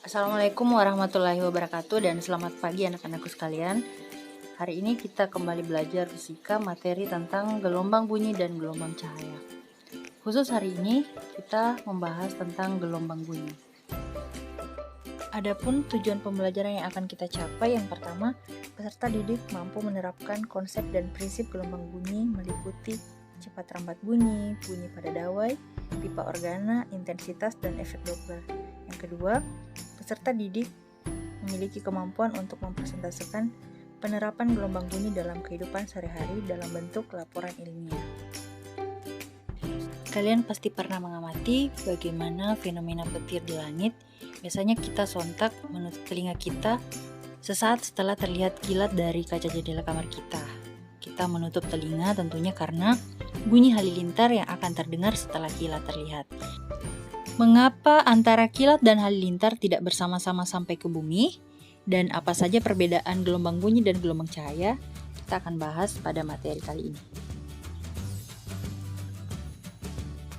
Assalamualaikum warahmatullahi wabarakatuh dan selamat pagi anak-anakku sekalian. Hari ini kita kembali belajar fisika materi tentang gelombang bunyi dan gelombang cahaya. Khusus hari ini kita membahas tentang gelombang bunyi. Adapun tujuan pembelajaran yang akan kita capai, yang pertama, peserta didik mampu menerapkan konsep dan prinsip gelombang bunyi meliputi cepat rambat bunyi, bunyi pada dawai, pipa organa, intensitas, dan efek Doppler. Yang kedua, peserta didik memiliki kemampuan untuk mempresentasikan penerapan gelombang bunyi dalam kehidupan sehari-hari dalam bentuk laporan ilmiah. Kalian pasti pernah mengamati bagaimana fenomena petir di langit. Biasanya kita sontak menutup telinga kita sesaat setelah terlihat kilat dari kaca jendela kamar kita. Kita menutup telinga tentunya karena bunyi halilintar yang akan terdengar setelah kilat terlihat. Mengapa antara kilat dan halilintar tidak bersama-sama sampai ke bumi? Dan apa saja perbedaan gelombang bunyi dan gelombang cahaya? Kita akan bahas pada materi kali ini.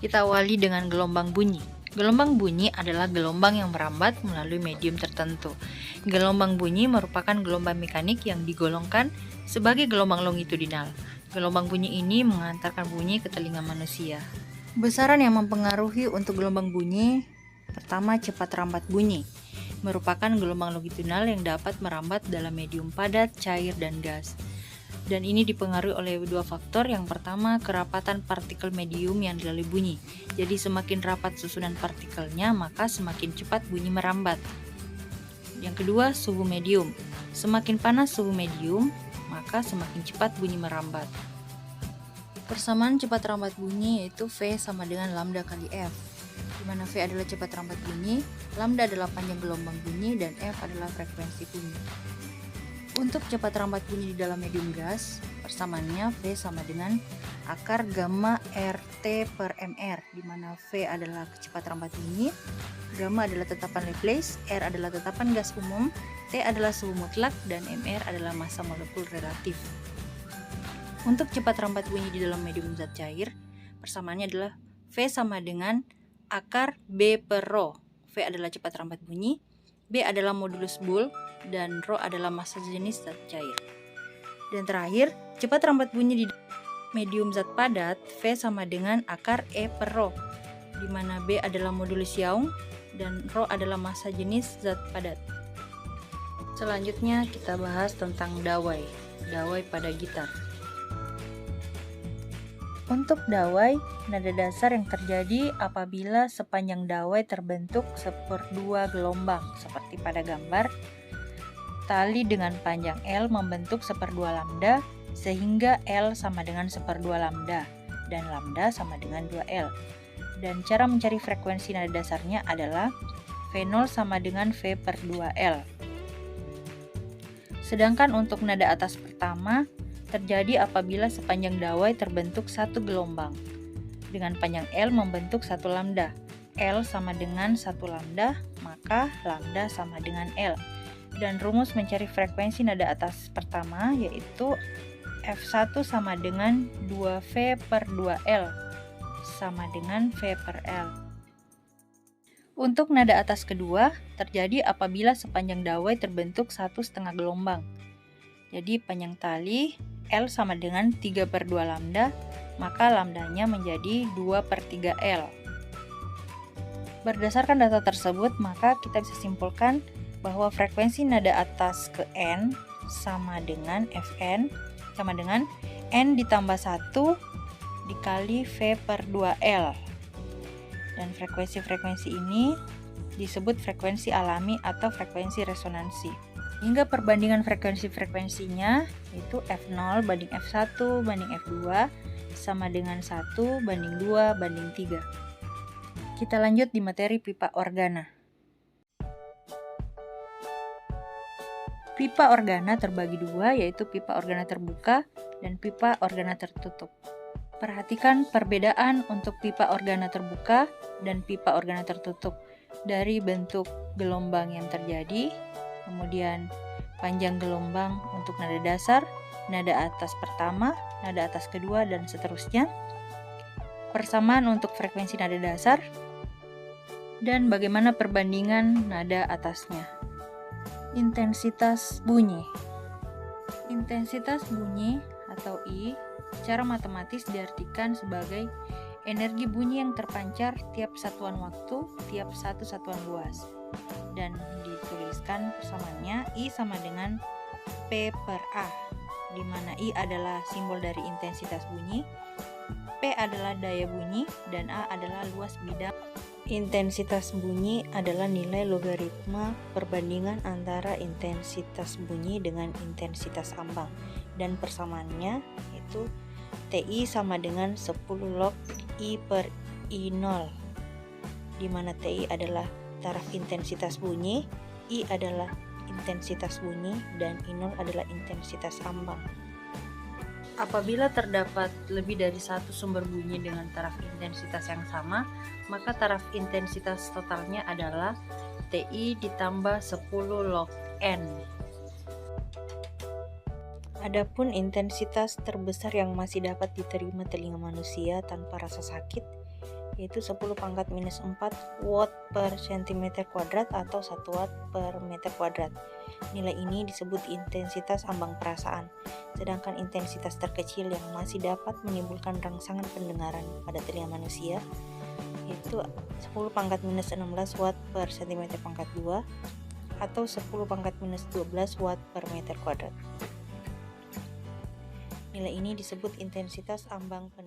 Kita awali dengan gelombang bunyi. Gelombang bunyi adalah gelombang yang merambat melalui medium tertentu. Gelombang bunyi merupakan gelombang mekanik yang digolongkan sebagai gelombang longitudinal. Gelombang bunyi ini mengantarkan bunyi ke telinga manusia. Besaran yang mempengaruhi untuk gelombang bunyi, pertama cepat rambat bunyi, merupakan gelombang longitudinal yang dapat merambat dalam medium padat, cair, dan gas. Dan ini dipengaruhi oleh dua faktor. Yang pertama, kerapatan partikel medium yang dilalui bunyi. Jadi semakin rapat susunan partikelnya, maka semakin cepat bunyi merambat. Yang kedua, suhu medium. Semakin panas suhu medium, maka semakin cepat bunyi merambat. Persamaan cepat rambat bunyi yaitu V sama dengan lambda kali F, di mana V adalah cepat rambat bunyi, lambda adalah panjang gelombang bunyi, dan F adalah frekuensi bunyi. Untuk cepat rambat bunyi di dalam medium gas, persamaannya V sama dengan akar gamma RT per mR, di mana V adalah cepat rambat bunyi, gamma adalah tetapan Laplace, R adalah tetapan gas umum, T adalah suhu mutlak, dan mR adalah massa molekul relatif. Untuk cepat rambat bunyi di dalam medium zat cair, persamaannya adalah V sama dengan akar B per rho. V adalah cepat rambat bunyi, B adalah modulus Boole, dan rho adalah massa jenis zat cair. Dan terakhir, cepat rambat bunyi di medium zat padat, V sama dengan akar E per rho, di mana B adalah modulus Young, dan rho adalah massa jenis zat padat. Selanjutnya kita bahas tentang dawai pada gitar. Untuk dawai, nada dasar yang terjadi apabila sepanjang dawai terbentuk seperdua gelombang, seperti pada gambar. Tali dengan panjang L membentuk seperdua lambda, sehingga L sama dengan seperdua lambda, dan lambda sama dengan 2L. Dan cara mencari frekuensi nada dasarnya adalah V0 sama dengan V per 2L. Sedangkan untuk nada atas pertama, terjadi apabila sepanjang dawai terbentuk satu gelombang dengan panjang L membentuk satu lambda. L sama dengan satu lambda, maka lambda sama dengan L. Dan rumus mencari frekuensi nada atas pertama yaitu F1 sama dengan 2V per 2L sama dengan V per L. Untuk nada atas kedua terjadi apabila sepanjang dawai terbentuk satu setengah gelombang. Jadi panjang tali L sama dengan 3 per 2 lambda, maka lambdanya menjadi 2 per 3L. Berdasarkan data tersebut, maka kita bisa simpulkan bahwa frekuensi nada atas ke N sama dengan Fn sama dengan N ditambah 1 dikali V per 2L. Dan frekuensi-frekuensi ini disebut frekuensi alami atau frekuensi resonansi. Hingga perbandingan frekuensi-frekuensinya yaitu F0 banding F1 banding F2 sama dengan 1 banding 2 banding 3. Kita lanjut di materi pipa organa. Pipa organa terbagi dua, yaitu pipa organa terbuka dan pipa organa tertutup. Perhatikan perbedaan untuk pipa organa terbuka dan pipa organa tertutup dari bentuk gelombang yang terjadi, kemudian panjang gelombang untuk nada dasar, nada atas pertama, nada atas kedua, dan seterusnya. Persamaan untuk frekuensi nada dasar, Dan bagaimana perbandingan nada atasnya? Intensitas bunyi. Intensitas bunyi atau I secara matematis diartikan sebagai energi bunyi yang terpancar tiap satuan waktu, tiap satu satuan luas. Dan dituliskan persamaannya I sama dengan P per A, di mana I adalah simbol dari intensitas bunyi, P adalah daya bunyi, dan A adalah luas bidang. Intensitas bunyi adalah nilai logaritma perbandingan antara intensitas bunyi dengan intensitas ambang, dan persamaannya yaitu TI sama dengan 10 log I per I0, di mana TI adalah taraf intensitas bunyi, I adalah intensitas bunyi, dan I0 adalah intensitas ambang. Apabila terdapat lebih dari satu sumber bunyi dengan taraf intensitas yang sama, maka taraf intensitas totalnya adalah TI ditambah 10 log N. Adapun intensitas terbesar yang masih dapat diterima telinga manusia tanpa rasa sakit yaitu 10 pangkat minus 4 watt per cm kuadrat atau 1 watt per meter kuadrat. Nilai ini disebut intensitas ambang perasaan. Sedangkan intensitas terkecil yang masih dapat menimbulkan rangsangan pendengaran pada telinga manusia yaitu 10 pangkat minus 16 watt per cm pangkat 2 atau 10 pangkat minus 12 watt per meter kuadrat. Nilai ini disebut intensitas ambang pendengaran.